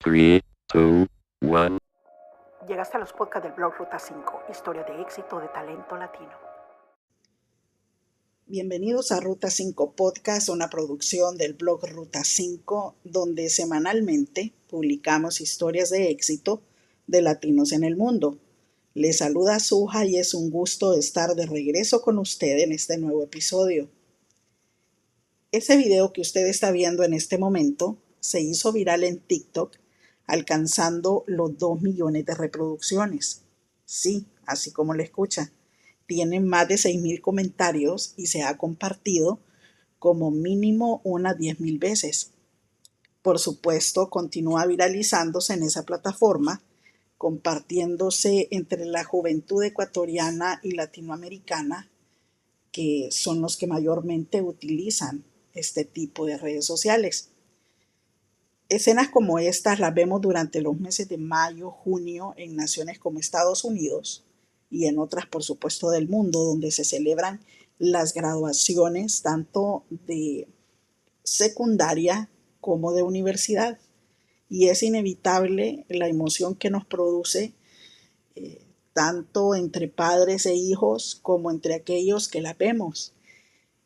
3, 2, 1. Llegaste a los podcasts del blog Ruta 5, historia de éxito de talento latino. Bienvenidos a Ruta 5 Podcast, una producción del blog Ruta 5, donde semanalmente publicamos historias de éxito de latinos en el mundo. Les saluda Suja y es un gusto estar de regreso con usted en este nuevo episodio. Ese video que usted está viendo en este momento se hizo viral en TikTok, alcanzando los 2 millones de reproducciones. Sí, así como le escucha. Tiene más de 6,000 comentarios y se ha compartido como mínimo unas 10,000 veces. Por supuesto, continúa viralizándose en esa plataforma, compartiéndose entre la juventud ecuatoriana y latinoamericana, que son los que mayormente utilizan este tipo de redes sociales. Escenas como estas las vemos durante los meses de mayo, junio en naciones como Estados Unidos y en otras, por supuesto, del mundo, donde se celebran las graduaciones tanto de secundaria como de universidad. Y es inevitable la emoción que nos produce tanto entre padres e hijos como entre aquellos que la vemos.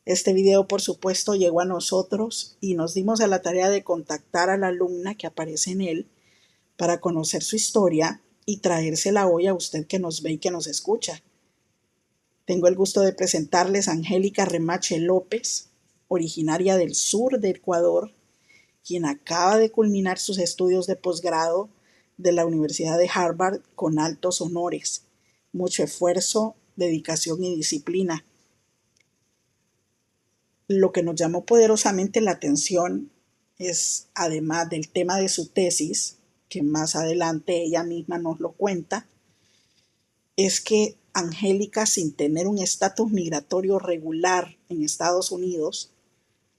Este video, por supuesto, llegó a nosotros y nos dimos a la tarea de contactar a la alumna que aparece en él para conocer su historia y traérsela hoy a usted que nos ve y que nos escucha. Tengo el gusto de presentarles a Angélica Remache López, originaria del sur de Ecuador, quien acaba de culminar sus estudios de posgrado de la Universidad de Harvard con altos honores, mucho esfuerzo, dedicación y disciplina. Lo que nos llamó poderosamente la atención es, además del tema de su tesis, que más adelante ella misma nos lo cuenta, es que Angélica, sin tener un estatus migratorio regular en Estados Unidos,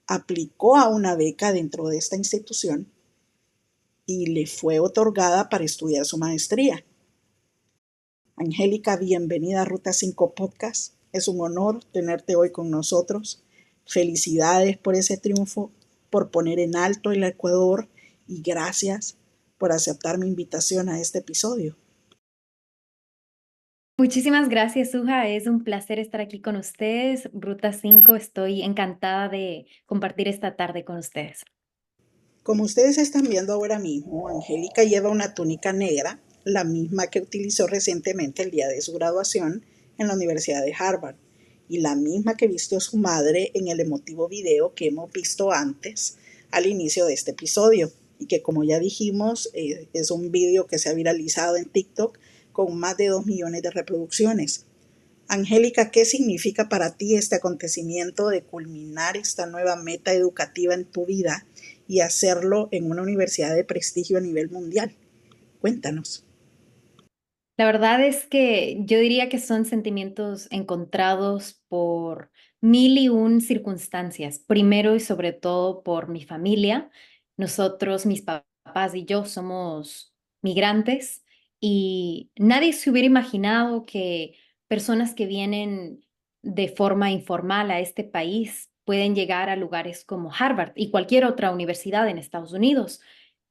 aplicó a una beca dentro de esta institución y le fue otorgada para estudiar su maestría. Angélica, bienvenida a Ruta 5 Podcast. Es un honor tenerte hoy con nosotros. Felicidades por ese triunfo, por poner en alto el Ecuador y gracias por aceptar mi invitación a este episodio. Muchísimas gracias, Suja. Es un placer estar aquí con ustedes. Ruta 5, estoy encantada de compartir esta tarde con ustedes. Como ustedes están viendo ahora mismo, Angélica lleva una túnica negra, la misma que utilizó recientemente el día de su graduación en la Universidad de Harvard y la misma que vistió su madre en el emotivo video que hemos visto antes al inicio de este episodio y que, como ya dijimos, es un video que se ha viralizado en TikTok con más de 2 millones de reproducciones. Angélica, ¿qué significa para ti este acontecimiento de culminar esta nueva meta educativa en tu vida y hacerlo en una universidad de prestigio a nivel mundial? Cuéntanos. La verdad es que yo diría que son sentimientos encontrados por mil y un circunstancias. Primero y sobre todo por mi familia. Nosotros, mis papás y yo somos migrantes y nadie se hubiera imaginado que personas que vienen de forma informal a este país pueden llegar a lugares como Harvard y cualquier otra universidad en Estados Unidos.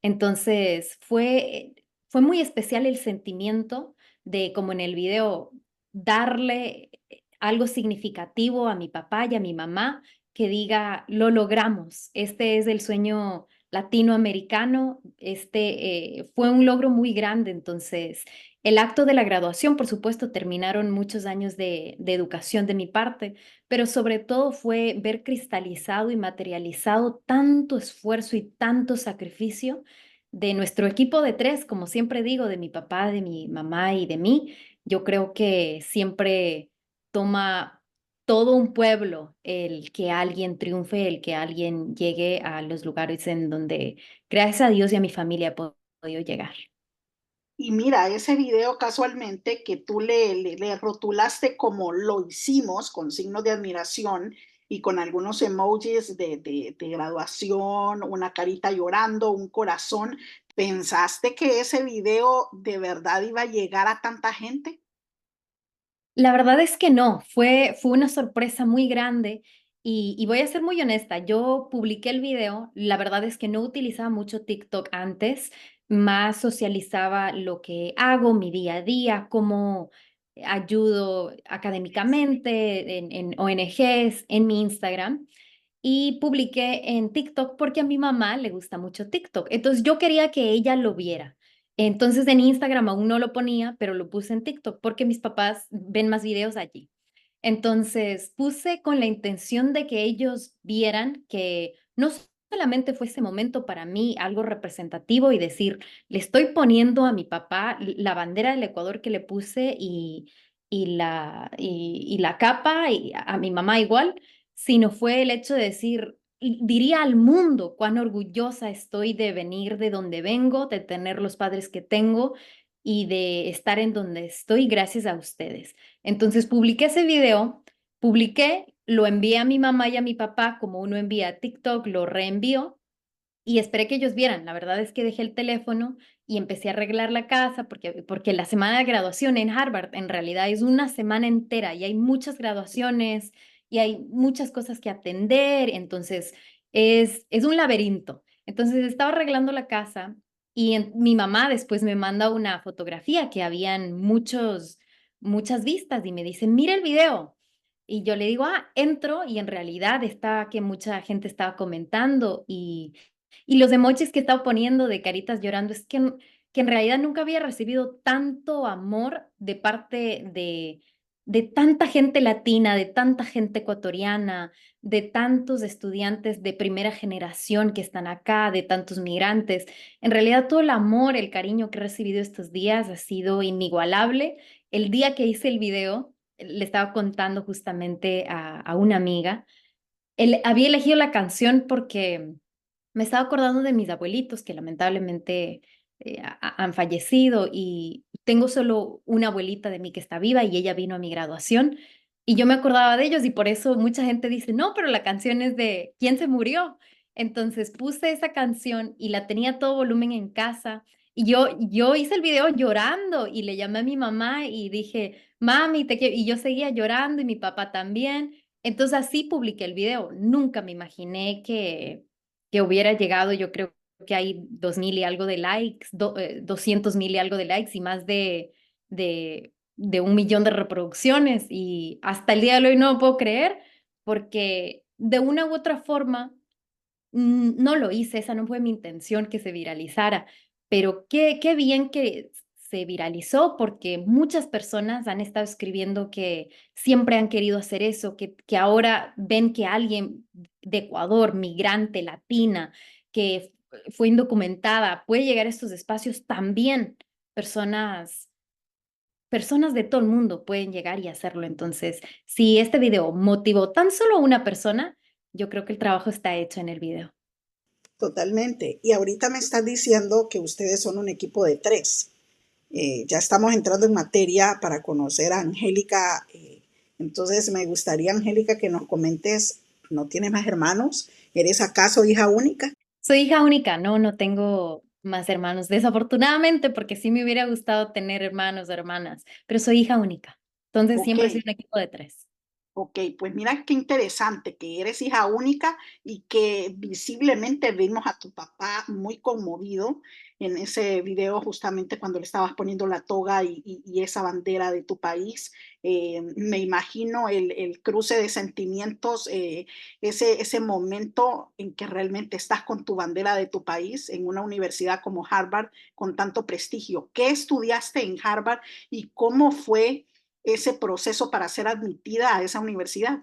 Entonces fue muy especial el sentimiento de, como en el video, darle algo significativo a mi papá y a mi mamá que diga, lo logramos, este es el sueño latinoamericano, fue un logro muy grande. Entonces, el acto de la graduación, por supuesto, terminaron muchos años de educación de mi parte, pero sobre todo fue ver cristalizado y materializado tanto esfuerzo y tanto sacrificio de nuestro equipo de tres, como siempre digo, de mi papá, de mi mamá y de mí. Yo creo que siempre toma todo un pueblo el que alguien triunfe, el que alguien llegue a los lugares en donde, gracias a Dios y a mi familia, he podido llegar. Y mira, ese video casualmente que tú le rotulaste como lo hicimos, con signos de admiración y con algunos emojis de graduación, una carita llorando, un corazón, ¿pensaste que ese video de verdad iba a llegar a tanta gente? La verdad es que no, fue una sorpresa muy grande y voy a ser muy honesta, yo publiqué el video, la verdad es que no utilizaba mucho TikTok antes, más socializaba lo que hago, mi día a día, cómo ayudo académicamente en ONGs, en mi Instagram. Y publiqué en TikTok porque a mi mamá le gusta mucho TikTok. Entonces yo quería que ella lo viera. Entonces en Instagram aún no lo ponía, pero lo puse en TikTok porque mis papás ven más videos allí. Entonces puse con la intención de que ellos vieran que no solamente fue ese momento para mí algo representativo y decir, le estoy poniendo a mi papá la bandera del Ecuador que le puse y la capa y a mi mamá igual, sino fue el hecho de decir, diría al mundo cuán orgullosa estoy de venir de donde vengo, de tener los padres que tengo y de estar en donde estoy gracias a ustedes. Entonces publiqué ese video, lo envié a mi mamá y a mi papá, como uno envía a TikTok, lo reenvió y esperé que ellos vieran. La verdad es que dejé el teléfono y empecé a arreglar la casa porque la semana de graduación en Harvard en realidad es una semana entera y hay muchas graduaciones y hay muchas cosas que atender, entonces es un laberinto. Entonces estaba arreglando la casa y mi mamá después me manda una fotografía que habían muchas vistas y me dice, mira el video. Y yo le digo, entro y en realidad está que mucha gente estaba comentando y los emojis que estaba poniendo de caritas llorando, es que en realidad nunca había recibido tanto amor de parte de tanta gente latina, de tanta gente ecuatoriana, de tantos estudiantes de primera generación que están acá, de tantos migrantes. En realidad todo el amor, el cariño que he recibido estos días ha sido inigualable. El día que hice el video, le estaba contando justamente a una amiga, él había elegido la canción porque me estaba acordando de mis abuelitos que lamentablemente han fallecido y tengo solo una abuelita de mí que está viva y ella vino a mi graduación y yo me acordaba de ellos y por eso mucha gente dice, no, pero la canción es de ¿quién se murió? Entonces puse esa canción y la tenía a todo volumen en casa y yo hice el video llorando y le llamé a mi mamá y dije, mami, te quiero, y yo seguía llorando y mi papá también. Entonces así publiqué el video. Nunca me imaginé que hubiera llegado, yo creo que hay 2000 y algo de likes, 200,000 y algo de likes y más de 1 millón de reproducciones. Y hasta el día de hoy no lo puedo creer porque de una u otra forma no lo hice, esa no fue mi intención que se viralizara, pero qué bien que se viralizó porque muchas personas han estado escribiendo que siempre han querido hacer eso, que ahora ven que alguien de Ecuador, migrante, latina, que fue indocumentada, puede llegar a estos espacios también. Personas, personas de todo el mundo pueden llegar y hacerlo. Entonces, si este video motivó tan solo a una persona, yo creo que el trabajo está hecho en el video. Totalmente. Y ahorita me estás diciendo que ustedes son un equipo de tres. Ya estamos entrando en materia para conocer a Angélica. Entonces me gustaría, Angélica, que nos comentes, ¿no tienes más hermanos? ¿Eres acaso hija única? Soy hija única, no tengo más hermanos, desafortunadamente, porque sí me hubiera gustado tener hermanos o hermanas, pero soy hija única. Entonces Ok, siempre he sido un equipo de tres. ok, pues mira qué interesante que eres hija única y que visiblemente vimos a tu papá muy conmovido en ese video justamente cuando le estabas poniendo la toga y esa bandera de tu país. Me imagino el cruce de sentimientos, ese momento en que realmente estás con tu bandera de tu país en una universidad como Harvard con tanto prestigio. ¿Qué estudiaste en Harvard y cómo fue ese proceso para ser admitida a esa universidad?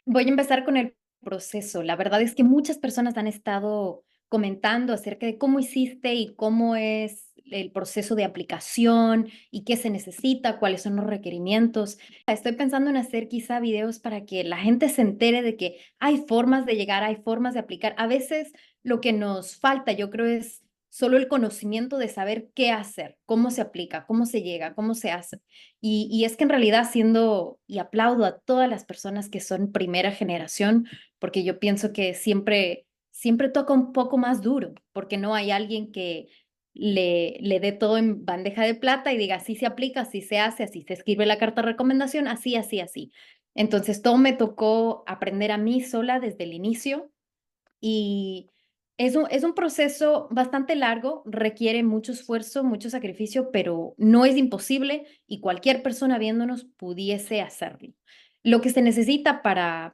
Voy a empezar con el proceso. La verdad es que muchas personas han estado comentando acerca de cómo hiciste y cómo es el proceso de aplicación y qué se necesita, cuáles son los requerimientos. Estoy pensando en hacer quizá videos para que la gente se entere de que hay formas de llegar, hay formas de aplicar. A veces lo que nos falta, yo creo, es solo el conocimiento de saber qué hacer, cómo se aplica, cómo se llega, cómo se hace. Y es que en realidad y aplaudo a todas las personas que son primera generación, porque yo pienso que siempre toca un poco más duro, porque no hay alguien que le dé todo en bandeja de plata y diga, así se aplica, así se hace, así se escribe la carta de recomendación, así, así, así. Entonces todo me tocó aprender a mí sola desde el inicio y Es un proceso bastante largo, requiere mucho esfuerzo, mucho sacrificio, pero no es imposible y cualquier persona viéndonos pudiese hacerlo. Lo que se necesita para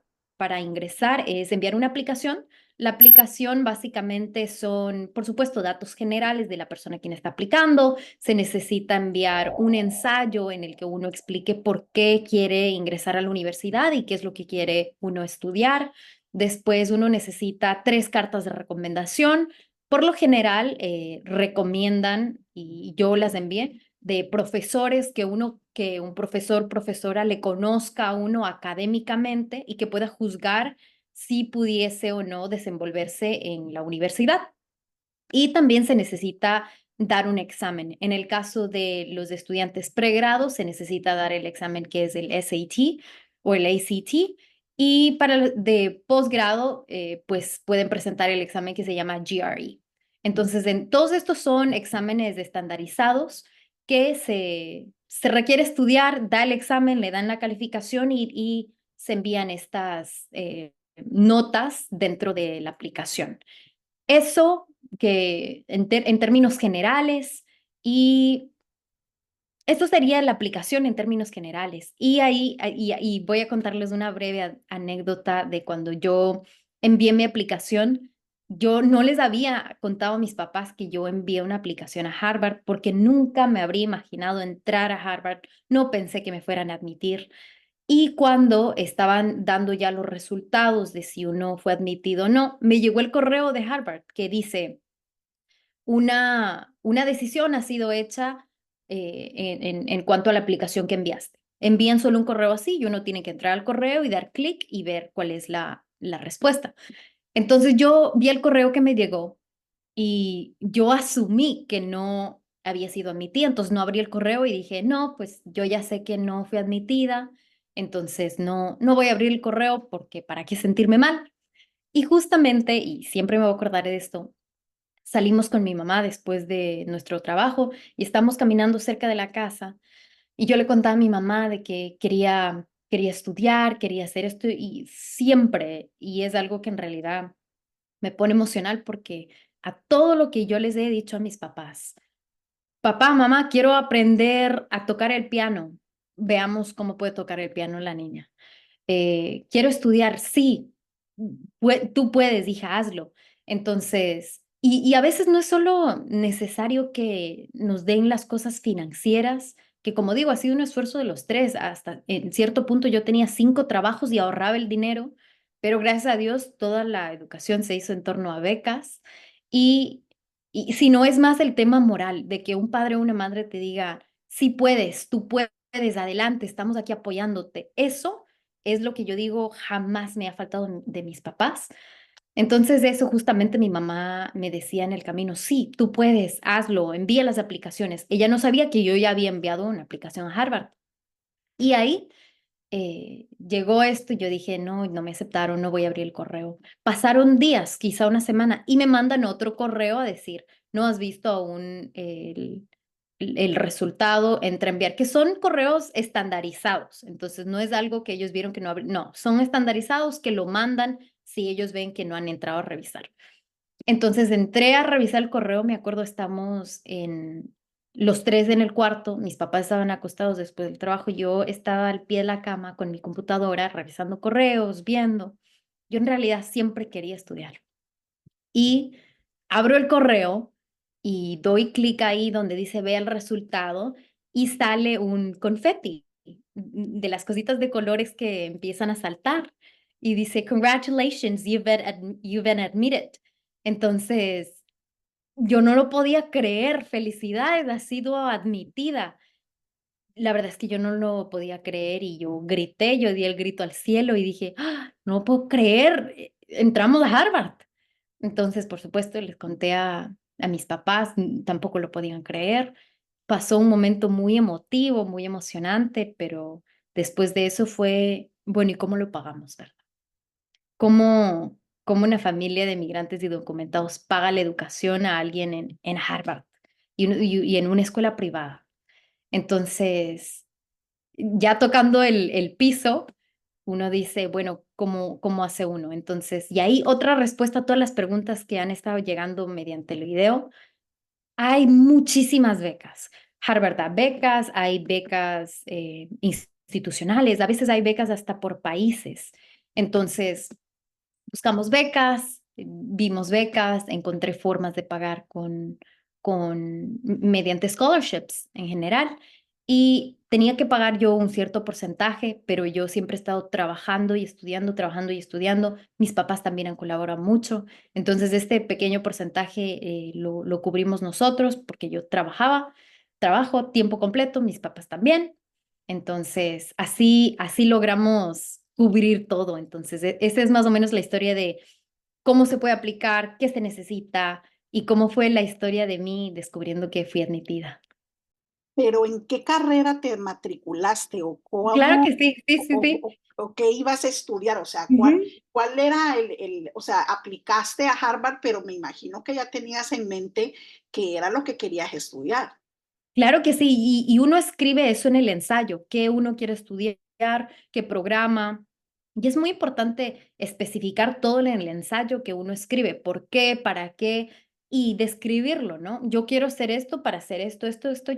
ingresar es enviar una aplicación. La aplicación básicamente son, por supuesto, datos generales de la persona quien está aplicando. Se necesita enviar un ensayo en el que uno explique por qué quiere ingresar a la universidad y qué es lo que quiere uno estudiar. Después uno necesita 3 cartas de recomendación. Por lo general, recomiendan, y yo las envié, de profesores que un profesor, profesora le conozca a uno académicamente y que pueda juzgar si pudiese o no desenvolverse en la universidad. Y también se necesita dar un examen. En el caso de los estudiantes pregrado, se necesita dar el examen que es el SAT o el ACT. Y para los de posgrado, pues pueden presentar el examen que se llama GRE. Entonces, todos estos son exámenes estandarizados que se requiere estudiar, da el examen, le dan la calificación y se envían estas notas dentro de la aplicación. Eso que en términos generales y esto sería la aplicación en términos generales. Y ahí voy a contarles una breve anécdota de cuando yo envié mi aplicación. Yo no les había contado a mis papás que yo envié una aplicación a Harvard porque nunca me habría imaginado entrar a Harvard. No pensé que me fueran a admitir. Y cuando estaban dando ya los resultados de si uno fue admitido o no, me llegó el correo de Harvard que dice, una decisión ha sido hecha en cuanto a la aplicación que enviaste. Envían solo un correo así y uno tiene que entrar al correo y dar clic y ver cuál es la respuesta. Entonces yo vi el correo que me llegó y yo asumí que no había sido admitida, entonces no abrí el correo y dije, no, pues yo ya sé que no fui admitida, entonces no voy a abrir el correo porque para qué sentirme mal. Y justamente, y siempre me voy a acordar de esto, salimos con mi mamá después de nuestro trabajo y estamos caminando cerca de la casa y yo le contaba a mi mamá de que quería estudiar, quería hacer esto y siempre, y es algo que en realidad me pone emocional porque a todo lo que yo les he dicho a mis papás, papá, mamá, quiero aprender a tocar el piano. Veamos cómo puede tocar el piano la niña. Quiero estudiar, sí, tú puedes, hija, hazlo. Entonces, y a veces no es solo necesario que nos den las cosas financieras, que como digo, ha sido un esfuerzo de los tres. Hasta en cierto punto yo tenía 5 trabajos y ahorraba el dinero, pero gracias a Dios toda la educación se hizo en torno a becas. Y, y si no es más el tema moral, de que un padre o una madre te diga, sí puedes, tú puedes, adelante, estamos aquí apoyándote. Eso es lo que yo digo, jamás me ha faltado de mis papás. Entonces eso justamente mi mamá me decía en el camino, sí, tú puedes, hazlo, envía las aplicaciones. Ella no sabía que yo ya había enviado una aplicación a Harvard. Y ahí llegó esto y yo dije, no, no me aceptaron, no voy a abrir el correo. Pasaron días, quizá una semana, y me mandan otro correo a decir, no has visto aún el resultado, entra a enviar, que son correos estandarizados. Entonces, no es algo que ellos vieron que no no, son estandarizados que lo mandan si ellos ven que no han entrado a revisar. Entonces entré a revisar el correo, me acuerdo, estamos en los tres en el cuarto, mis papás estaban acostados después del trabajo, yo estaba al pie de la cama con mi computadora revisando correos, viendo. Yo en realidad siempre quería estudiar. Y abro el correo y doy clic ahí donde dice ve el resultado y sale un confeti de las cositas de colores que empiezan a saltar y dice congratulations, you've been admitted. Entonces, yo no lo podía creer, felicidades, has sido admitida. La verdad es que yo no lo podía creer y yo grité, yo di el grito al cielo y dije, "Ah, no puedo creer, entramos a Harvard". Entonces, por supuesto, les conté a mis papás, tampoco lo podían creer. Pasó un momento muy emotivo, muy emocionante, pero después de eso fue, bueno, ¿y cómo lo pagamos, verdad? ¿Cómo una familia de migrantes y documentados paga la educación a alguien en Harvard y en una escuela privada? Entonces, ya tocando el piso, uno dice, bueno, ¿cómo hace uno? Entonces, y ahí otra respuesta a todas las preguntas que han estado llegando mediante el video. Hay muchísimas becas. Harvard da becas, hay becas institucionales, a veces hay becas hasta por países. Entonces, buscamos becas, vimos becas, encontré formas de pagar mediante scholarships en general y tenía que pagar yo un cierto porcentaje, pero yo siempre he estado trabajando y estudiando, trabajando y estudiando. Mis papás también han colaborado mucho. Entonces, este pequeño porcentaje lo cubrimos nosotros porque yo trabajo tiempo completo, mis papás también. Entonces, así logramos cubrir todo. Entonces, esa es más o menos la historia de cómo se puede aplicar, qué se necesita y cómo fue la historia de mí descubriendo que fui admitida. Pero ¿en qué carrera te matriculaste o Claro cómo que sí, sí, sí, sí. o qué ibas a estudiar? O sea, Ujú. ¿cuál era o sea, aplicaste a Harvard, pero me imagino que ya tenías en mente qué era lo que querías estudiar. Claro que sí, y uno escribe eso en el ensayo, qué uno quiere estudiar, qué programa. Y es muy importante especificar todo en el ensayo que uno escribe, por qué, para qué, y describirlo, ¿no? Yo quiero hacer esto para hacer esto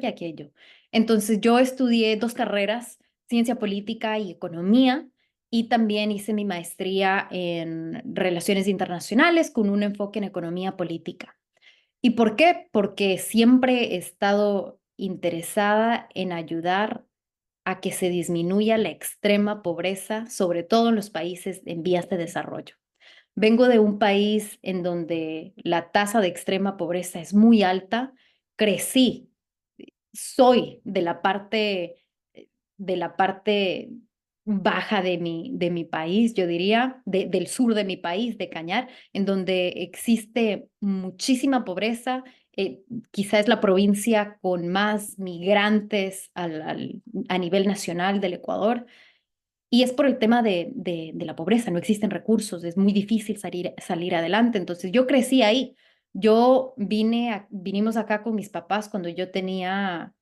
y aquello. Entonces, yo estudié 2 carreras, ciencia política y economía, y también hice mi maestría en relaciones internacionales con un enfoque en economía política. ¿Y por qué? Porque siempre he estado interesada en ayudar a que se disminuya la extrema pobreza, sobre todo en los países en vías de desarrollo. Vengo de un país en donde la tasa de extrema pobreza es muy alta. Crecí, soy de la parte baja de mi país, yo diría, del sur de mi país, de Cañar, en donde existe muchísima pobreza. Quizá es la provincia con más migrantes a nivel nacional del Ecuador. Y es por el tema de la pobreza, no existen recursos, es muy difícil salir adelante. Entonces yo crecí ahí. Vinimos acá con mis papás cuando yo tenía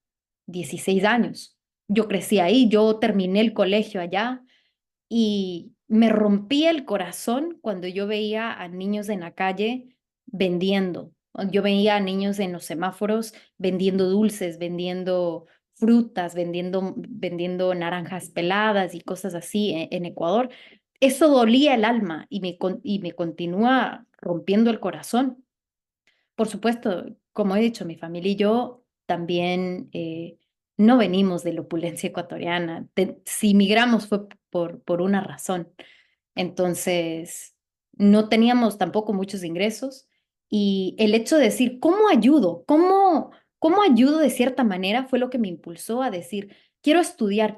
16 años. Yo crecí ahí, yo terminé el colegio allá y me rompía el corazón cuando yo veía a niños en la calle vendiendo. Yo veía a niños en los semáforos vendiendo dulces, vendiendo frutas, vendiendo naranjas peladas y cosas así en Ecuador. Eso dolía el alma y me continúa rompiendo el corazón. Por supuesto, como he dicho, mi familia y yo también no venimos de la opulencia ecuatoriana. Si migramos fue por una razón. Entonces, no teníamos tampoco muchos ingresos y el hecho de decir, ¿cómo ayudo? ¿Cómo ayudo de cierta manera? Fue lo que me impulsó a decir, quiero estudiar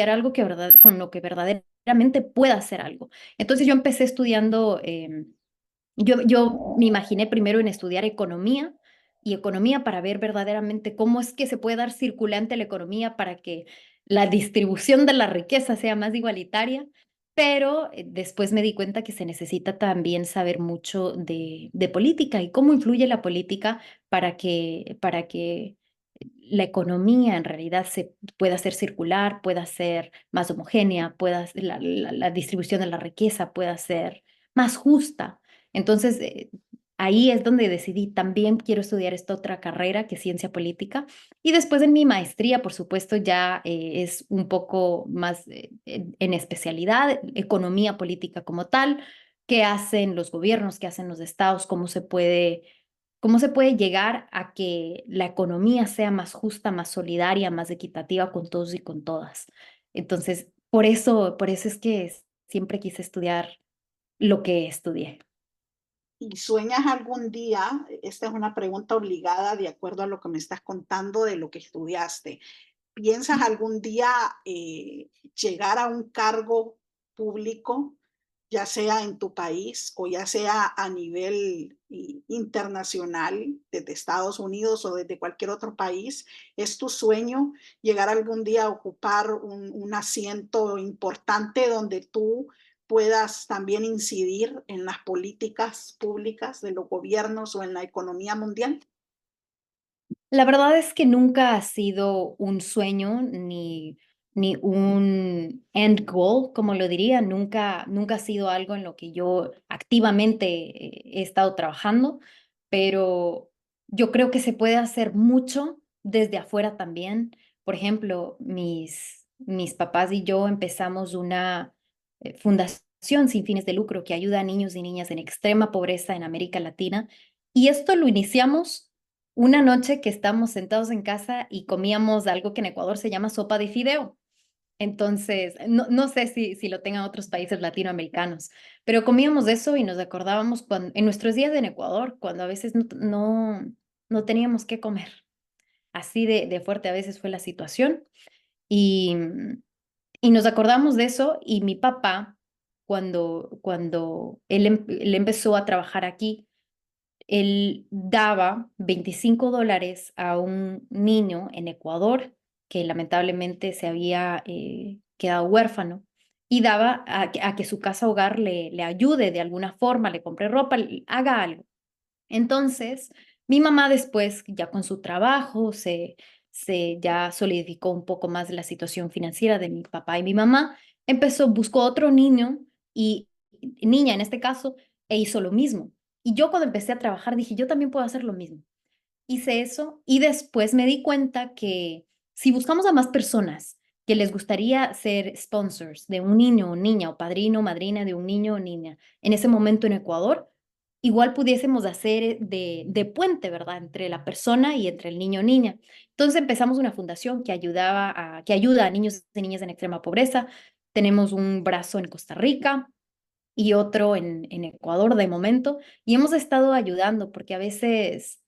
algo con lo que verdaderamente pueda hacer algo. Entonces yo empecé estudiando yo me imaginé primero en estudiar economía y economía para ver verdaderamente cómo es que se puede dar circulante la economía para que la distribución de la riqueza sea más igualitaria, pero después me di cuenta que se necesita también saber mucho de política y cómo influye la política para que la economía en realidad se pueda hacer circular, pueda ser más homogénea, la distribución de la riqueza pueda ser más justa. Entonces, ahí es donde decidí, también quiero estudiar esta otra carrera que es ciencia política. Y después en mi maestría, por supuesto, ya es un poco más en especialidad, economía política como tal, qué hacen los gobiernos, qué hacen los estados, cómo se puede llegar a que la economía sea más justa, más solidaria, más equitativa con todos y con todas. Entonces, por eso es que siempre quise estudiar lo que estudié. ¿Y sueñas algún día? Esta es una pregunta obligada de acuerdo a lo que me estás contando de lo que estudiaste. ¿Piensas algún día llegar a un cargo público, ya sea en tu país o ya sea a nivel internacional, desde Estados Unidos o desde cualquier otro país? ¿Es tu sueño llegar algún día a ocupar un asiento importante donde tú puedas también incidir en las políticas públicas de los gobiernos o en la economía mundial? La verdad es que nunca ha sido un sueño ni un end goal, como lo diría. Nunca ha sido algo en lo que yo activamente he estado trabajando, pero yo creo que se puede hacer mucho desde afuera también. Por ejemplo, mis papás y yo empezamos una fundación sin fines de lucro que ayuda a niños y niñas en extrema pobreza en América Latina. Y esto lo iniciamos una noche que estábamos sentados en casa y comíamos algo que en Ecuador se llama sopa de fideo. Entonces, no sé si lo tengan otros países latinoamericanos, pero comíamos eso y nos acordábamos en nuestros días en Ecuador, cuando a veces no teníamos qué comer. Así de fuerte a veces fue la situación. Y, y nos acordamos de eso y mi papá, cuando él empezó a trabajar aquí, él daba $25 a un niño en Ecuador que lamentablemente se había quedado huérfano y daba a que su casa hogar le ayude de alguna forma, le compre ropa, haga algo. Entonces, mi mamá después, ya con su trabajo, se ya solidificó un poco más la situación financiera de mi papá y mi mamá, buscó otro niño y niña en este caso, e hizo lo mismo. Y yo cuando empecé a trabajar dije, yo también puedo hacer lo mismo. Hice eso y después me di cuenta que si buscamos a más personas que les gustaría ser sponsors de un niño o niña o padrino o madrina de un niño o niña en ese momento en Ecuador, igual pudiésemos hacer de puente, ¿verdad? Entre la persona y entre el niño o niña. Entonces empezamos una fundación que ayuda a niños y niñas en extrema pobreza. Tenemos un brazo en Costa Rica y otro en Ecuador de momento, y hemos estado ayudando porque a veces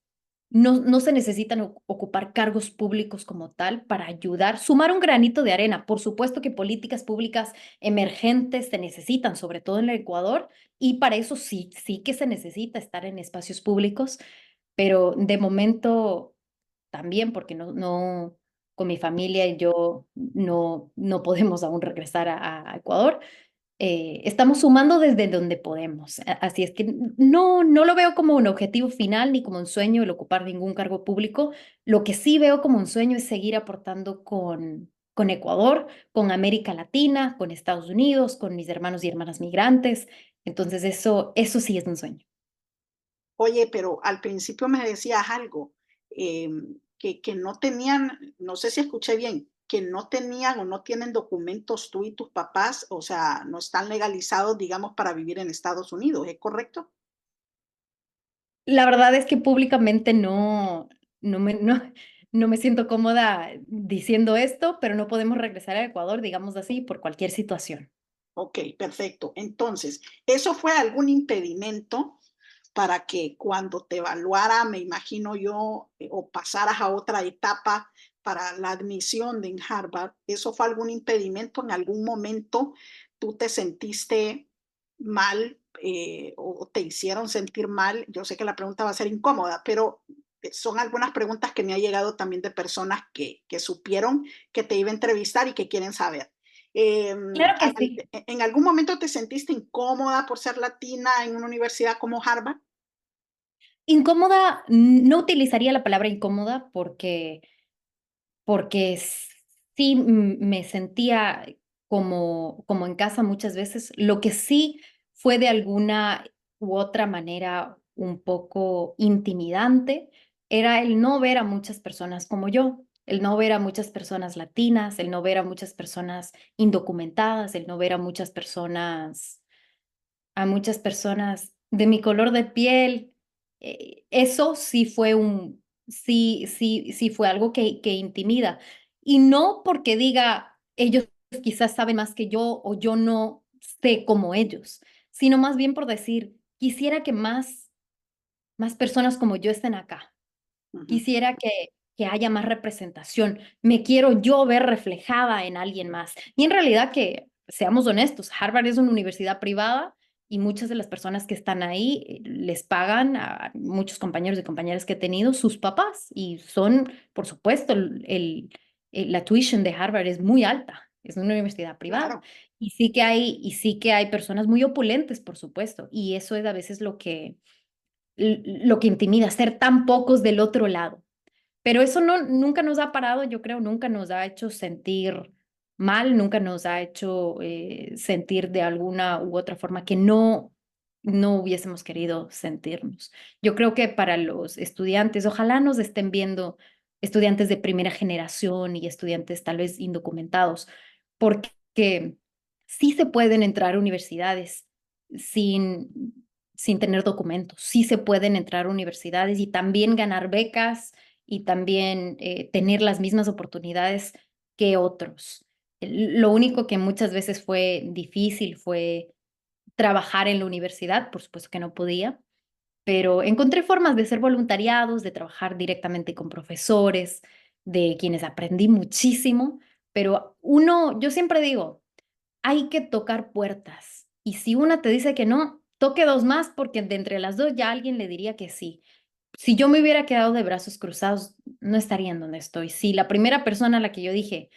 no se necesitan ocupar cargos públicos como tal para ayudar, sumar un granito de arena. Por supuesto que políticas públicas emergentes se necesitan, sobre todo en el Ecuador, y para eso sí que se necesita estar en espacios públicos, pero de momento también porque con mi familia y yo no podemos aún regresar a Ecuador. Estamos sumando desde donde podemos. Así es que no lo veo como un objetivo final ni como un sueño el ocupar ningún cargo público. Lo que sí veo como un sueño es seguir aportando con Ecuador, con América Latina, con Estados Unidos, con mis hermanos y hermanas migrantes. Entonces eso sí es un sueño. Oye, pero al principio me decías algo, que no tenían, no sé si escuché bien, que no tenían o no tienen documentos tú y tus papás, o sea, no están legalizados, digamos, para vivir en Estados Unidos, ¿es correcto? La verdad es que públicamente no me, no, no me siento cómoda diciendo esto, pero no podemos regresar a Ecuador, digamos así, por cualquier situación. Ok, perfecto. Entonces, ¿eso fue algún impedimento para que cuando te evaluara, me imagino yo, o pasaras a otra etapa para la admisión en Harvard, eso fue algún impedimento? ¿En algún momento tú te sentiste mal, o te hicieron sentir mal? Yo sé que la pregunta va a ser incómoda, pero son algunas preguntas que me ha llegado también de personas que supieron que te iba a entrevistar y que quieren saber. Claro que sí. ¿En algún momento te sentiste incómoda por ser latina en una universidad como Harvard? Incómoda, no utilizaría la palabra incómoda porque sí me sentía como en casa muchas veces. Lo que sí fue de alguna u otra manera un poco intimidante era el no ver a muchas personas como yo, el no ver a muchas personas latinas, el no ver a muchas personas indocumentadas, el no ver a muchas personas de mi color de piel. Eso sí fue algo que intimida. Y no porque diga, ellos quizás saben más que yo o yo no sé como ellos, sino más bien por decir, quisiera que más personas como yo estén acá. Ujú. Quisiera que haya más representación. Me quiero yo ver reflejada en alguien más. Y en realidad que, seamos honestos, Harvard es una universidad privada y muchas de las personas que están ahí les pagan a muchos compañeros y compañeras que he tenido sus papás y son, por supuesto, la tuition de Harvard es muy alta. Es una universidad privada. Claro. Y sí que hay personas muy opulentes, por supuesto. Y eso es a veces lo que intimida, ser tan pocos del otro lado. Pero eso nunca nos ha parado, yo creo, nunca nos ha hecho sentir mal, nunca nos ha hecho sentir de alguna u otra forma que no hubiésemos querido sentirnos. Yo creo que para los estudiantes, ojalá nos estén viendo estudiantes de primera generación y estudiantes tal vez indocumentados, porque sí se pueden entrar a universidades sin tener documentos, sí se pueden entrar a universidades y también ganar becas y también tener las mismas oportunidades que otros. Lo único que muchas veces fue difícil fue trabajar en la universidad, por supuesto que no podía, pero encontré formas de hacer voluntariados, de trabajar directamente con profesores, de quienes aprendí muchísimo, pero yo siempre digo, hay que tocar puertas y si una te dice que no, toque dos más porque de entre las dos ya alguien le diría que sí. Si yo me hubiera quedado de brazos cruzados, no estaría en donde estoy. Si la primera persona a la que yo dije,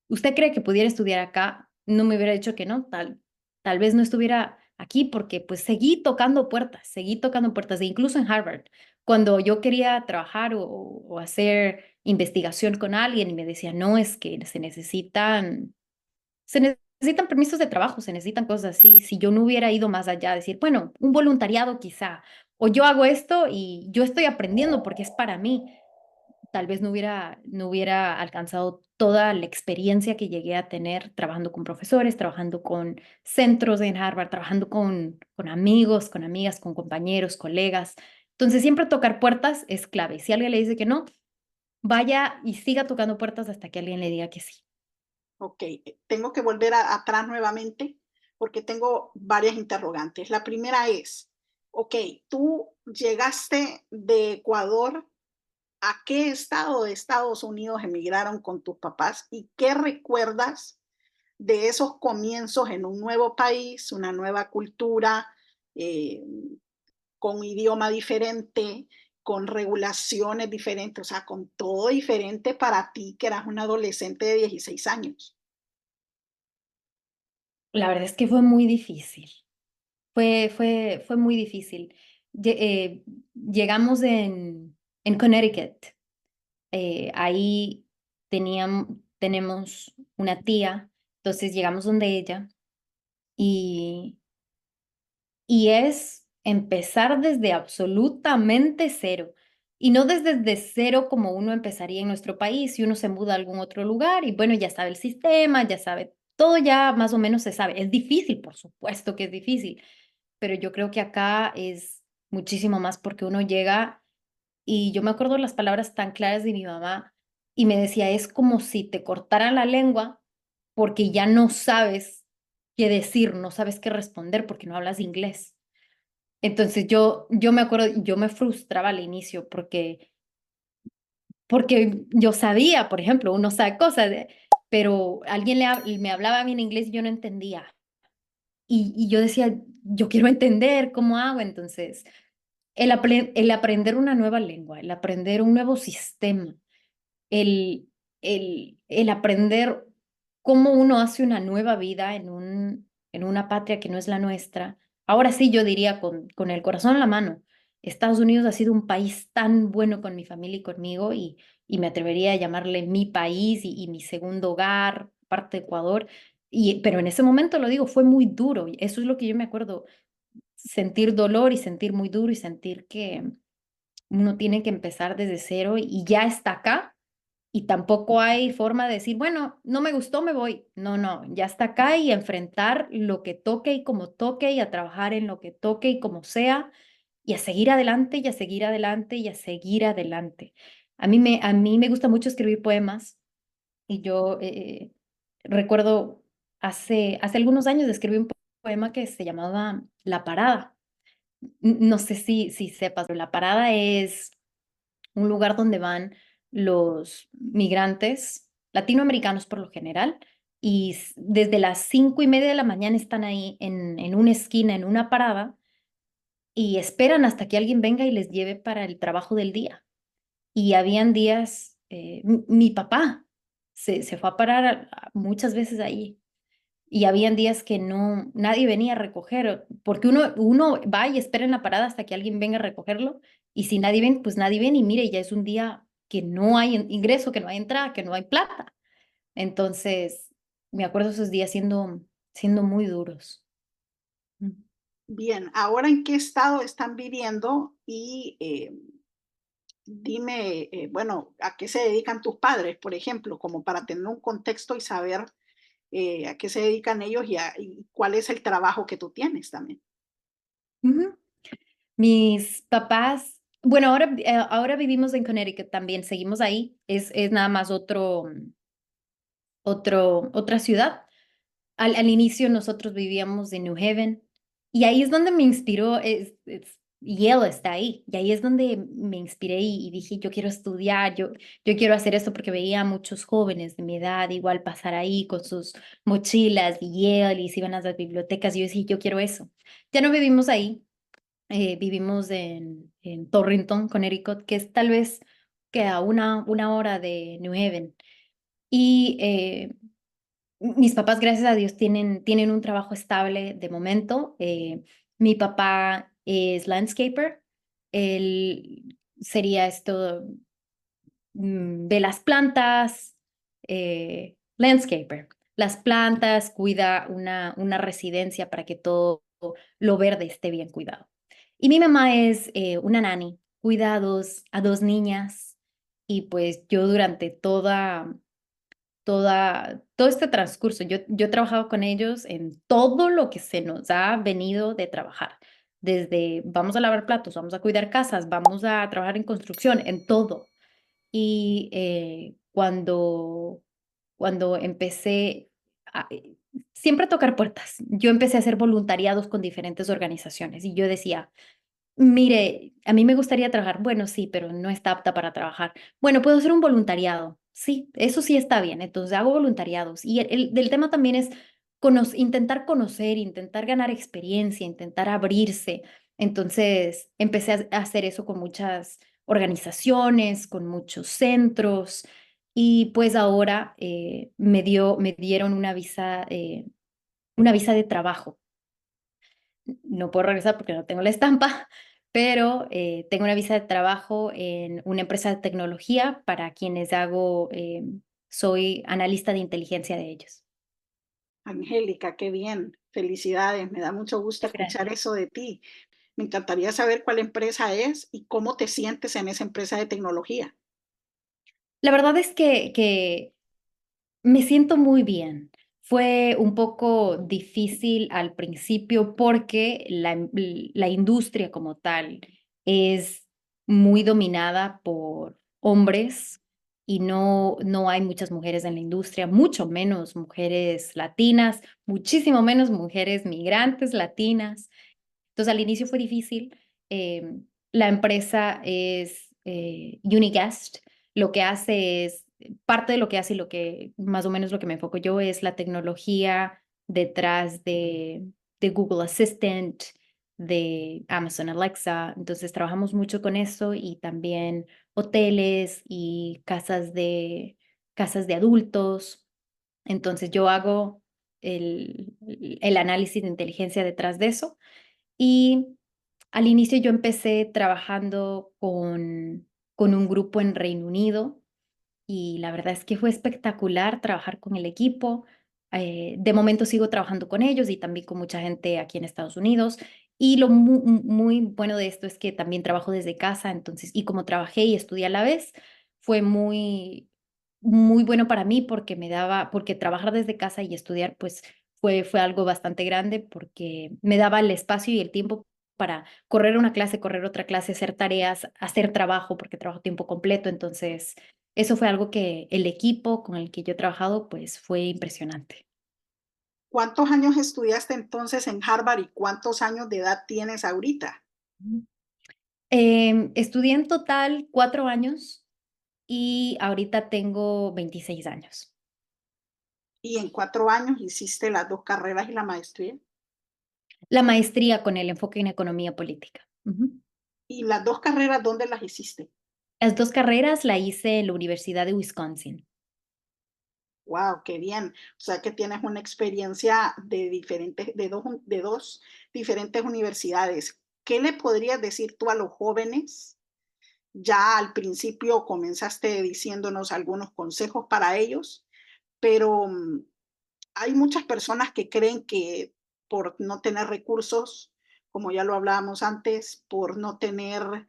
¿usted cree que pudiera estudiar acá? No me hubiera dicho que no, tal vez no estuviera aquí porque pues seguí tocando puertas, e incluso en Harvard, cuando yo quería trabajar o hacer investigación con alguien y me decía, no, es que se necesitan permisos de trabajo, se necesitan cosas así. Si yo no hubiera ido más allá, decir, bueno, un voluntariado quizá, o yo hago esto y yo estoy aprendiendo porque es para mí, tal vez no hubiera alcanzado toda la experiencia que llegué a tener trabajando con profesores, trabajando con centros en Harvard, trabajando con amigos, con amigas, con compañeros, colegas. Entonces, siempre tocar puertas es clave. Si alguien le dice que no, vaya y siga tocando puertas hasta que alguien le diga que sí. Ok, tengo que volver atrás nuevamente porque tengo varias interrogantes. La primera es, ok, tú llegaste de Ecuador. ¿A qué estado de Estados Unidos emigraron con tus papás y qué recuerdas de esos comienzos en un nuevo país, una nueva cultura, eh, con idioma diferente, con regulaciones diferentes, o sea, con todo diferente para ti que eras un adolescente de 16 años? La verdad es que fue muy difícil. Fue muy difícil. Llegamos en Connecticut. Ahí tenemos una tía, entonces llegamos donde ella y, y es empezar desde absolutamente cero. Y no desde cero como uno empezaría en nuestro país, si uno se muda a algún otro lugar y bueno, ya sabe el sistema, ya sabe, todo ya más o menos se sabe. Es difícil, por supuesto que es difícil, pero yo creo que acá es muchísimo más porque uno llega y yo me acuerdo las palabras tan claras de mi mamá y me decía, es como si te cortaran la lengua porque ya no sabes qué decir, no sabes qué responder porque no hablas inglés. Entonces yo me acuerdo, yo me frustraba al inicio porque yo sabía, por ejemplo, uno sabe cosas, pero alguien me hablaba bien inglés y yo no entendía. Y yo decía, yo quiero entender cómo hago. Entonces, el aprender una nueva lengua, el aprender un nuevo sistema, el aprender cómo uno hace una nueva vida en una patria que no es la nuestra. Ahora sí, yo diría con el corazón en la mano, Estados Unidos ha sido un país tan bueno con mi familia y conmigo y me atrevería a llamarle mi país y mi segundo hogar, parte de Ecuador. Pero en ese momento lo digo, fue muy duro. Y eso es lo que yo me acuerdo, sentir dolor y sentir muy duro y sentir que uno tiene que empezar desde cero y ya está acá y tampoco hay forma de decir, bueno, no me gustó, me voy. No, no, ya está acá y enfrentar lo que toque y como toque y a trabajar en lo que toque y como sea y a seguir adelante y a seguir adelante y a seguir adelante. A mí me gusta mucho escribir poemas y yo recuerdo hace algunos años escribí un poema que se llamaba La Parada. No sé si sepas, pero La Parada es un lugar donde van los migrantes latinoamericanos por lo general, y desde las 5:30 de la mañana están ahí en una esquina, en una parada, y esperan hasta que alguien venga y les lleve para el trabajo del día. Y habían días, mi papá se fue a parar muchas veces ahí. Y habían días que nadie venía a recoger, porque uno va y espera en la parada hasta que alguien venga a recogerlo, y si nadie viene, pues nadie viene, y mire, ya es un día que no hay ingreso, que no hay entrada, que no hay plata. Entonces, me acuerdo esos días siendo muy duros. Mm. Bien, ¿ahora en qué estado están viviendo? Y dime, bueno, ¿a qué se dedican tus padres, por ejemplo? Como para tener un contexto y saber a qué se dedican ellos y cuál es el trabajo que tú tienes también. Ujú. Mis papás, bueno, ahora vivimos en Connecticut también, seguimos ahí, es nada más otra ciudad. Al inicio nosotros vivíamos en New Haven y ahí es donde me inspiró, Yale está ahí, y ahí es donde me inspiré y dije, yo quiero estudiar, yo quiero hacer esto porque veía a muchos jóvenes de mi edad igual pasar ahí con sus mochilas y Yale y se iban a las bibliotecas y yo decía, yo quiero eso. Ya no vivimos ahí, vivimos en Torrington, Connecticut, que es tal vez que a una hora de New Haven. Y mis papás, gracias a Dios, tienen un trabajo estable de momento. Mi papá es landscaper. Él sería esto de las plantas, landscaper. Las plantas, cuida una residencia para que todo lo verde esté bien cuidado. Y mi mamá es una nani, cuida a dos niñas y pues yo durante todo este transcurso. Yo he trabajado con ellos en todo lo que se nos ha venido de trabajar, desde vamos a lavar platos, vamos a cuidar casas, vamos a trabajar en construcción, en todo. Y cuando empecé a, siempre a tocar puertas, yo empecé a hacer voluntariados con diferentes organizaciones y yo decía, mire, a mí me gustaría trabajar. Bueno, sí, pero no está apta para trabajar. Bueno, puedo hacer un voluntariado. Sí, eso sí está bien. Entonces hago voluntariados. Y del tema también es intentar conocer, intentar ganar experiencia, intentar abrirse. Entonces empecé a hacer eso con muchas organizaciones, con muchos centros. Y pues ahora me dieron una visa de trabajo. No puedo regresar porque no tengo la estampa, pero tengo una visa de trabajo en una empresa de tecnología para quienes soy analista de inteligencia de ellos. Angélica, qué bien, felicidades, me da mucho gusto Muchas escuchar gracias. eso de ti. Me encantaría saber cuál empresa es y cómo te sientes en esa empresa de tecnología. La verdad es que me siento muy bien. Fue un poco difícil al principio porque la industria como tal es muy dominada por hombres y no hay muchas mujeres en la industria, mucho menos mujeres latinas, muchísimo menos mujeres migrantes latinas. Entonces, al inicio fue difícil. La empresa es Uniguest. Lo que hace es, parte de lo que hace y lo que más o menos lo que me enfoco yo es la tecnología detrás de Google Assistant, de Amazon Alexa. Entonces, trabajamos mucho con eso y también hoteles y casas de adultos. Entonces, yo hago el análisis de inteligencia detrás de eso. Y al inicio yo empecé trabajando con un grupo en Reino Unido y la verdad es que fue espectacular trabajar con el equipo. De momento sigo trabajando con ellos y también con mucha gente aquí en Estados Unidos. Y lo muy bueno de esto es que también trabajo desde casa, entonces, y como trabajé y estudié a la vez, fue muy bueno para mí porque trabajar desde casa y estudiar, pues fue algo bastante grande porque me daba el espacio y el tiempo para correr una clase, correr otra clase, hacer tareas, hacer trabajo, porque trabajo tiempo completo. Entonces, eso fue algo que el equipo con el que yo he trabajado, pues fue impresionante. ¿Cuántos años estudiaste entonces en Harvard y cuántos años de edad tienes ahorita? Ujú. Estudié en total 4 años y ahorita tengo 26 años. Y en 4 años hiciste las dos carreras y la maestría. La maestría con el enfoque en economía política. Ujú. Y las dos carreras, ¿dónde las hiciste? Las dos carreras la hice en la Universidad de Wisconsin. Wow, qué bien. O sea que tienes una experiencia de dos diferentes universidades. ¿Qué le podrías decir tú a los jóvenes? Ya al principio comenzaste diciéndonos algunos consejos para ellos, pero hay muchas personas que creen que por no tener recursos, como ya lo hablábamos antes, por no tener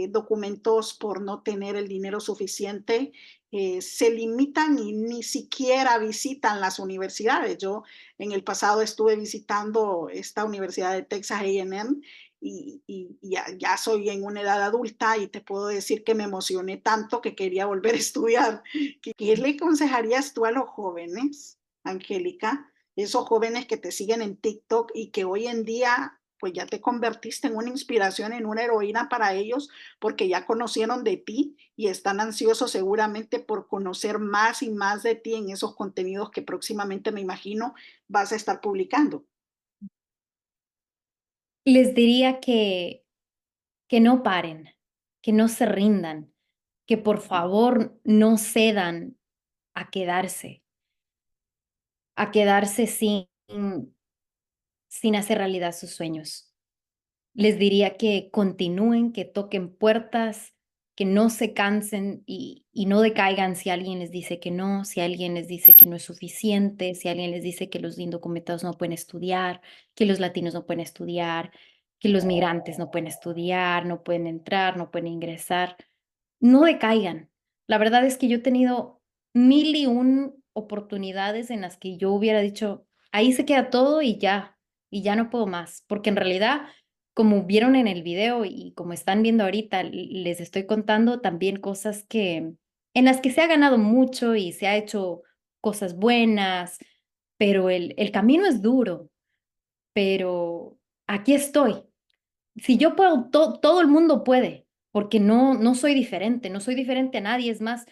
documentos, por no tener el dinero suficiente, se limitan y ni siquiera visitan las universidades. Yo en el pasado estuve visitando esta Universidad de Texas A&M y ya soy en una edad adulta y te puedo decir que me emocioné tanto que quería volver a estudiar. ¿Qué le aconsejarías tú a los jóvenes, Angélica? Esos jóvenes que te siguen en TikTok y que hoy en día pues ya te convertiste en una inspiración, en una heroína para ellos, porque ya conocieron de ti y están ansiosos seguramente por conocer más y más de ti en esos contenidos que próximamente me imagino vas a estar publicando. Les diría que no paren, que no se rindan, que por favor no cedan a quedarse sin hacer realidad sus sueños. Les diría que continúen, que toquen puertas, que no se cansen y no decaigan si alguien les dice que no, si alguien les dice que no es suficiente, si alguien les dice que los indocumentados no pueden estudiar, que los latinos no pueden estudiar, que los migrantes no pueden estudiar, no pueden entrar, no pueden ingresar. No decaigan. La verdad es que yo he tenido mil y un oportunidades en las que yo hubiera dicho, ahí se queda todo y ya no puedo más, porque en realidad, como vieron en el video y como están viendo ahorita, les estoy contando también cosas que en las que se ha ganado mucho y se ha hecho cosas buenas, pero el camino es duro, pero aquí estoy. Si yo puedo, todo el mundo puede, porque no soy diferente, no soy diferente a nadie. Es más,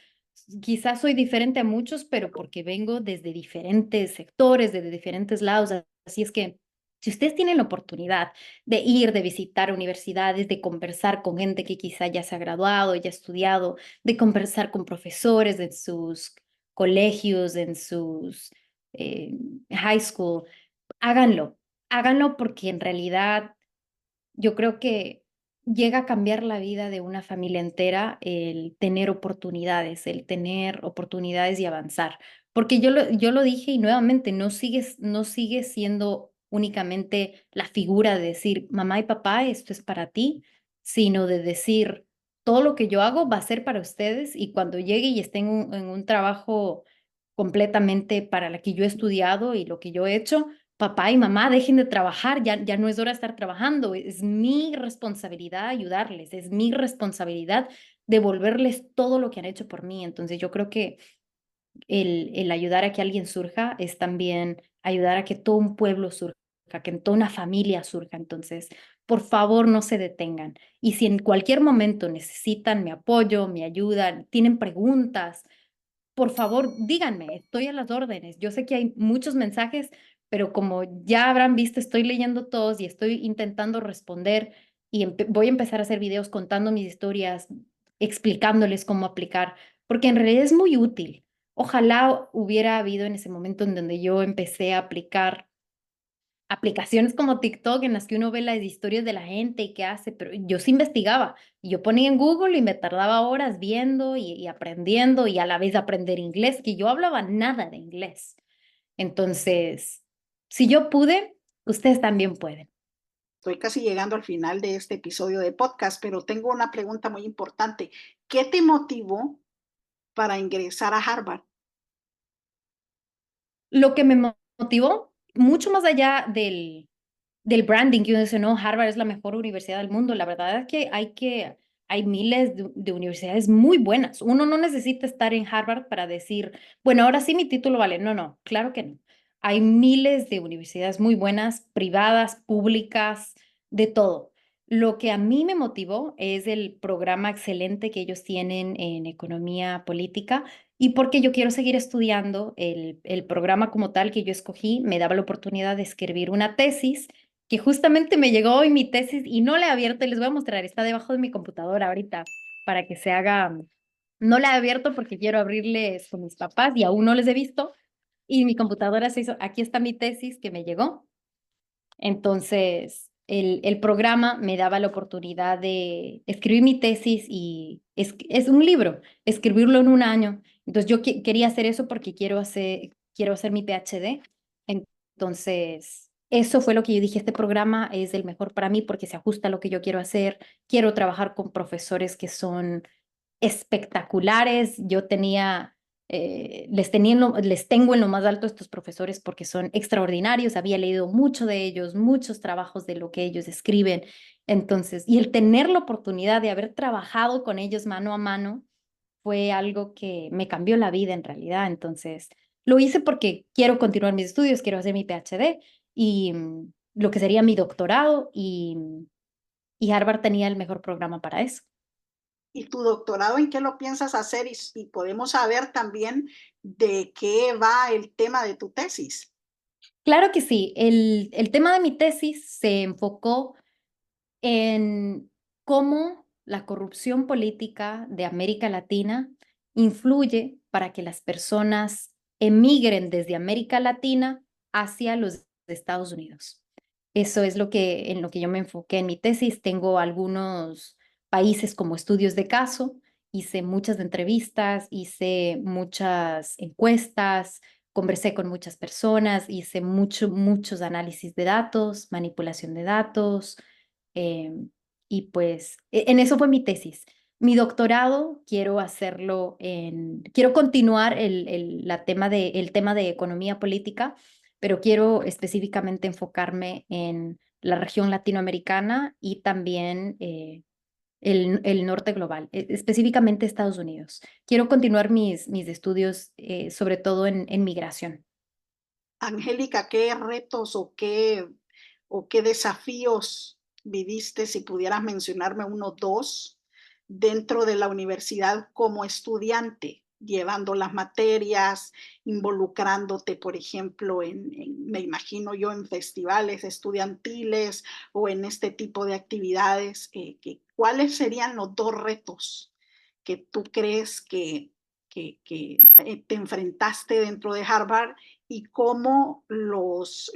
quizás soy diferente a muchos, pero porque vengo desde diferentes sectores, desde diferentes lados. Así es que si ustedes tienen la oportunidad de ir, de visitar universidades, de conversar con gente que quizá ya se ha graduado, ya ha estudiado, de conversar con profesores en sus colegios, en sus eh, high school, háganlo, háganlo porque en realidad yo creo que llega a cambiar la vida de una familia entera el tener oportunidades y avanzar. Porque yo lo dije y nuevamente no sigue siendo únicamente la figura de decir, mamá y papá, esto es para ti, sino de decir, todo lo que yo hago va a ser para ustedes y cuando llegue y esté en un trabajo completamente para la que yo he estudiado y lo que yo he hecho, papá y mamá, dejen de trabajar, ya no es hora de estar trabajando, es mi responsabilidad ayudarles, es mi responsabilidad devolverles todo lo que han hecho por mí. Entonces yo creo que el ayudar a que alguien surja es también ayudar a que todo un pueblo surja, que toda una familia surja. Entonces, por favor, no se detengan. Y si en cualquier momento necesitan mi apoyo, mi ayuda, tienen preguntas, por favor, díganme, estoy a las órdenes. Yo sé que hay muchos mensajes, pero como ya habrán visto, estoy leyendo todos y estoy intentando responder y voy a empezar a hacer videos contando mis historias, explicándoles cómo aplicar, porque en realidad es muy útil. Ojalá hubiera habido en ese momento en donde yo empecé a aplicar aplicaciones como TikTok en las que uno ve las historias de la gente y qué hace, pero yo sí investigaba y yo ponía en Google y me tardaba horas viendo y aprendiendo y a la vez aprender inglés, que yo hablaba nada de inglés. Entonces, si yo pude, ustedes también pueden. Estoy casi llegando al final de este episodio de podcast, pero tengo una pregunta muy importante. ¿Qué te motivó para ingresar a Harvard? Lo que me motivó, mucho más allá del branding, que uno dice, no, Harvard es la mejor universidad del mundo. La verdad es que hay miles de universidades muy buenas. Uno no necesita estar en Harvard para decir, bueno, ahora sí mi título vale. No, no, claro que no. Hay miles de universidades muy buenas, privadas, públicas, de todo. Lo que a mí me motivó es el programa excelente que ellos tienen en economía política y porque yo quiero seguir estudiando el programa como tal que yo escogí, me daba la oportunidad de escribir una tesis que justamente me llegó hoy mi tesis y no la he abierto y les voy a mostrar, está debajo de mi computadora ahorita para que se haga, no la he abierto porque quiero abrirles con mis papás y aún no les he visto y mi computadora se hizo, aquí está mi tesis que me llegó. Entonces, el programa me daba la oportunidad de escribir mi tesis y es un libro, escribirlo en un año. Entonces, yo quería hacer eso porque quiero hacer, quiero hacer mi PhD. Entonces, eso fue lo que yo dije, este programa es el mejor para mí porque se ajusta a lo que yo quiero hacer. Quiero trabajar con profesores que son espectaculares. Yo tenía, les tengo en lo más alto a estos profesores porque son extraordinarios. Había leído mucho de ellos, muchos trabajos de lo que ellos escriben. Entonces, y el tener la oportunidad de haber trabajado con ellos mano a mano fue algo que me cambió la vida en realidad. Entonces, lo hice porque quiero continuar mis estudios, quiero hacer mi PhD y lo que sería mi doctorado y Harvard tenía el mejor programa para eso. ¿Y tu doctorado en qué lo piensas hacer? Y podemos saber también de qué va el tema de tu tesis. Claro que sí, el tema de mi tesis se enfocó en cómo la corrupción política de América Latina influye para que las personas emigren desde América Latina hacia los Estados Unidos. Eso es en lo que yo me enfoqué en mi tesis. Tengo algunos países como estudios de caso, hice muchas entrevistas, hice muchas encuestas, conversé con muchas personas, hice muchos análisis de datos, manipulación de datos, y pues en eso fue mi tesis. Mi doctorado quiero continuar el tema de economía política, pero quiero específicamente enfocarme en la región latinoamericana y también el norte global, específicamente Estados Unidos. Quiero continuar mis estudios, sobre todo en migración. Angélica, ¿qué retos o qué desafíos viviste, si pudieras mencionarme uno o dos, dentro de la universidad como estudiante, llevando las materias, involucrándote, por ejemplo, me imagino yo, en festivales estudiantiles o en este tipo de actividades? ¿Cuáles serían los dos retos que tú crees que te enfrentaste dentro de Harvard y cómo los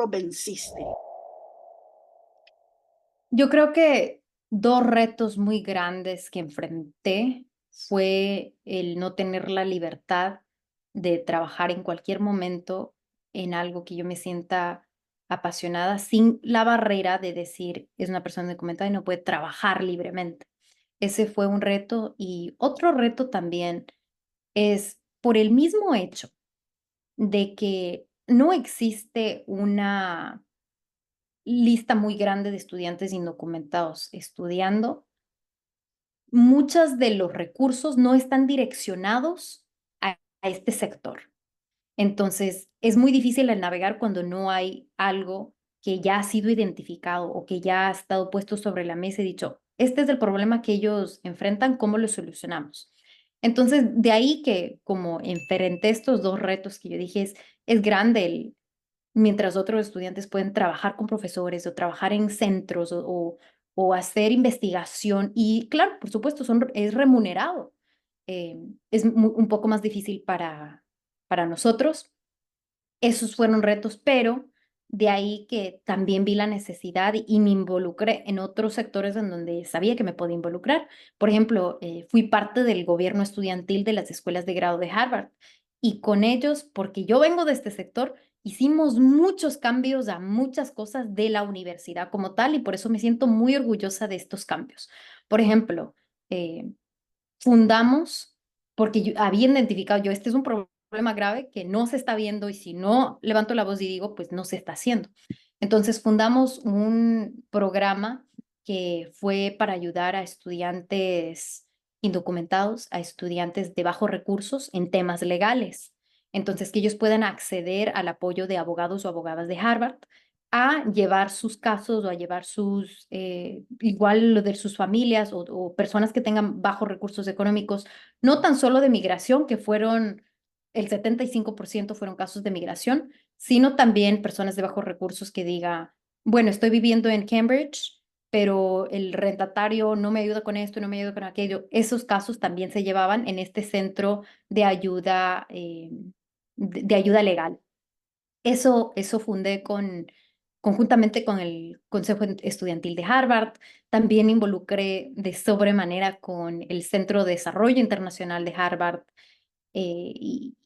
venciste? Yo creo que dos retos muy grandes que enfrenté fue el no tener la libertad de trabajar en cualquier momento en algo que yo me sienta apasionada sin la barrera de decir es una persona documentada y no puede trabajar libremente. Ese fue un reto y otro reto también es por el mismo hecho de que no existe una lista muy grande de estudiantes indocumentados estudiando. Muchos de los recursos no están direccionados a este sector. Entonces, es muy difícil el navegar cuando no hay algo que ya ha sido identificado o que ya ha estado puesto sobre la mesa y dicho, este es el problema que ellos enfrentan, ¿cómo lo solucionamos? Entonces, de ahí que como enfrenté estos dos retos que yo dije, es grande mientras otros estudiantes pueden trabajar con profesores o trabajar en centros o hacer investigación. Y claro, por supuesto, es remunerado. Es un poco más difícil para nosotros. Esos fueron retos, pero de ahí que también vi la necesidad y me involucré en otros sectores en donde sabía que me podía involucrar. Por ejemplo, fui parte del gobierno estudiantil de las escuelas de grado de Harvard y con ellos, porque yo vengo de este sector, hicimos muchos cambios a muchas cosas de la universidad como tal y por eso me siento muy orgullosa de estos cambios. Por ejemplo, eh, fundamos, porque había identificado yo, este es un problema grave que no se está viendo y si no levanto la voz y digo, pues no se está haciendo. Entonces fundamos un programa que fue para ayudar a estudiantes indocumentados, a estudiantes de bajos recursos en temas legales. Entonces, que ellos puedan acceder al apoyo de abogados o abogadas de Harvard a llevar sus casos o a llevar igual lo de sus familias o personas que tengan bajos recursos económicos, no tan solo de migración, que el 75% fueron casos de migración, sino también personas de bajos recursos que diga, bueno, estoy viviendo en Cambridge, pero el rentatario no me ayuda con esto, no me ayuda con aquello. Esos casos también se llevaban en este centro de ayuda, de ayuda legal. Eso fundé conjuntamente con el Consejo Estudiantil de Harvard. También me involucré de sobremanera con el Centro de Desarrollo Internacional de Harvard. Y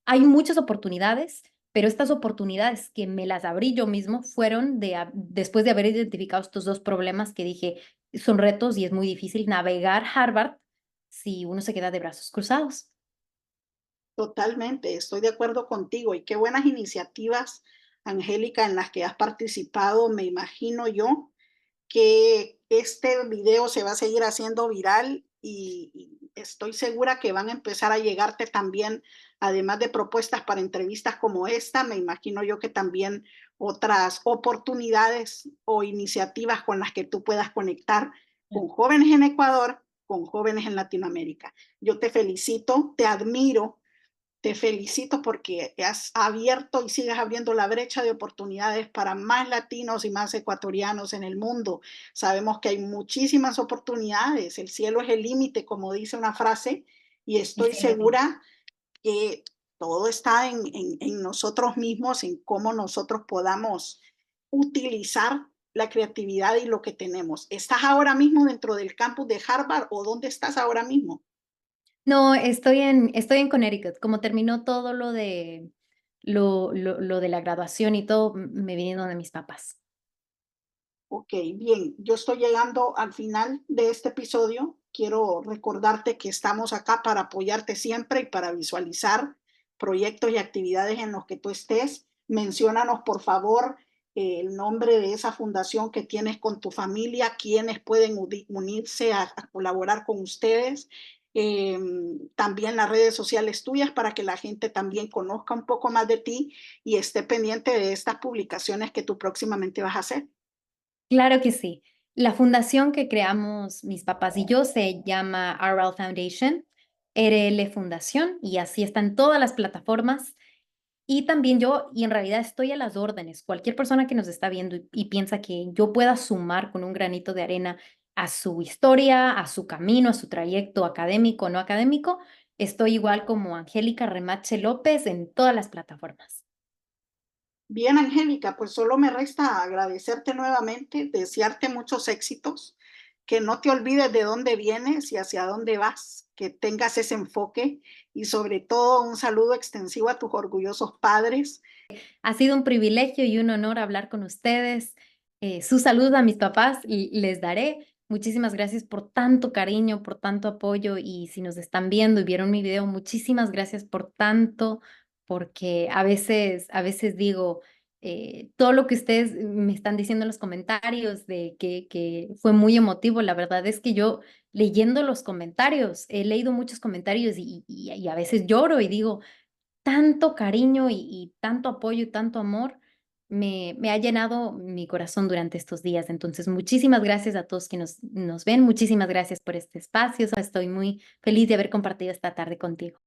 hay muchas oportunidades, pero estas oportunidades que me las abrí yo mismo fueron después de haber identificado estos dos problemas que dije, son retos y es muy difícil navegar Harvard si uno se queda de brazos cruzados. Totalmente, estoy de acuerdo contigo y qué buenas iniciativas, Angélica, en las que has participado. Me imagino yo que este video se va a seguir haciendo viral y estoy segura que van a empezar a llegarte también, además de propuestas para entrevistas como esta, me imagino yo que también otras oportunidades o iniciativas con las que tú puedas conectar con jóvenes en Ecuador, con jóvenes en Latinoamérica. Yo te felicito, te felicito porque has abierto y sigues abriendo la brecha de oportunidades para más latinos y más ecuatorianos en el mundo. Sabemos que hay muchísimas oportunidades, el cielo es el límite, como dice una frase, y estoy Sí, lo tiene. segura que todo está en nosotros mismos, en cómo nosotros podamos utilizar la creatividad y lo que tenemos. ¿Estás ahora mismo dentro del campus de Harvard o dónde estás ahora mismo? No, estoy en Connecticut. Como terminó todo lo de la graduación y todo, me vine donde mis papás. Ok, bien, yo estoy llegando al final de este episodio. Quiero recordarte que estamos acá para apoyarte siempre y para visualizar proyectos y actividades en los que tú estés. Menciónanos, por favor, el nombre de esa fundación que tienes con tu familia, quienes pueden unirse a colaborar con ustedes. Eh, También las redes sociales tuyas para que la gente también conozca un poco más de ti y esté pendiente de estas publicaciones que tú próximamente vas a hacer. Claro que sí. La fundación que creamos mis papás y yo se llama RL Foundation, RL Fundación, y así están todas las plataformas. Y también yo, y en realidad estoy a las órdenes. Cualquier persona que nos está viendo y piensa que yo pueda sumar con un granito de arena a su historia, a su camino, a su trayecto académico o no académico, estoy igual como Angélica Remache López en todas las plataformas. Bien, Angélica, pues solo me resta agradecerte nuevamente, desearte muchos éxitos, que no te olvides de dónde vienes y hacia dónde vas, que tengas ese enfoque y sobre todo un saludo extensivo a tus orgullosos padres. Ha sido un privilegio y un honor hablar con ustedes. Su salud a mis papás les daré. Muchísimas gracias por tanto cariño, por tanto apoyo y si nos están viendo y vieron mi video, muchísimas gracias por tanto, porque a veces digo, todo lo que ustedes me están diciendo en los comentarios de que fue muy emotivo, la verdad es que yo leyendo los comentarios, he leído muchos comentarios y a veces lloro y digo, tanto cariño y tanto apoyo y tanto amor me ha llenado mi corazón durante estos días. Entonces, muchísimas gracias a todos que nos ven. Muchísimas gracias por este espacio. Estoy muy feliz de haber compartido esta tarde contigo.